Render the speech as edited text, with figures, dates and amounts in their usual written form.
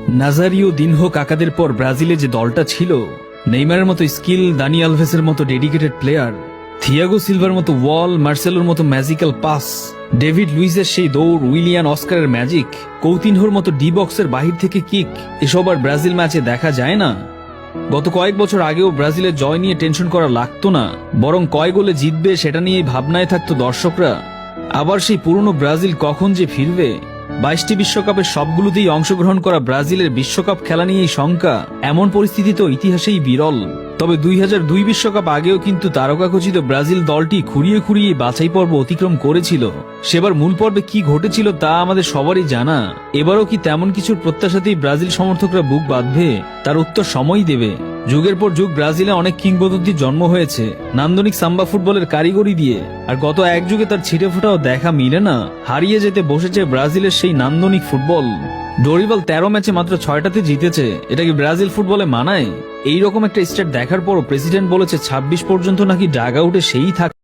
Nazario দিনহো কাকাদের পর ব্রাজিলে যে দলটা ছিল, নেইমারের মতো স্কিল, দানি আলভেসের মতো ডেডিকেটেড প্লেয়ার, থিয়াগো সিলভার মতো ওয়াল, মার্সেলোর মতো ম্যাজিক্যাল পাস, ডেভিড লুইসের সেই দৌড়, উইলিয়ান অস্কারের ম্যাজিক, কৌতিনহোর মতো ডি বক্সের বাহির থেকে কিক, এসব আর ব্রাজিল ম্যাচে দেখা যায় না। গত কয়েক বছর আগেও ব্রাজিলের জয় নিয়ে টেনশন করা লাগতো না, বরং কয় গোলে জিতবে সেটা নিয়েই ভাবনায় থাকতো দর্শকরা। আবার সেই পুরনো ব্রাজিল কখন যে ফিরবে? 22টি বিশ্বকাপের সবগুলোতেই অংশগ্রহণ করা ব্রাজিলের বিশ্বকাপ খেলা নিয়েই শঙ্কা। এমন পরিস্থিতি তো ইতিহাসেই বিরল। তবে 2002 বিশ্বকাপ আগেও কিন্তু তারকাখচিত ব্রাজিল দলটি খুঁড়িয়ে খুঁড়িয়ে বাছাই পর্ব অতিক্রম করেছিল। সেবার মূল পর্বে কি ঘটেছিল তা আমাদের সবারই জানা। এবারও কি তেমন কিছুর প্রত্যাশাতেই ব্রাজিল সমর্থকরা বুক বাঁধবে? তার উত্তর সময়ই দেবে। যুগের পর যুগ ব্রাজিলে অনেক কিংবদন্তির জন্ম হয়েছে নান্দনিক সাম্বা ফুটবলের কারিগরি দিয়ে, আর গত এক যুগে তার ছিটে ফোটাও দেখা মিলে না। হারিয়ে যেতে বসেছে ব্রাজিলের সেই নান্দনিক ফুটবল। ডোরিবাল 13 ম্যাচে মাত্র 6টাতে জিতেছে। এটা কি ব্রাজিল ফুটবলে মানায়? এইরকম একটা স্ট্যাট দেখার পরও প্রেসিডেন্ট বলেছে 26 পর্যন্ত নাকি ডাগ আউটে সেই থাক।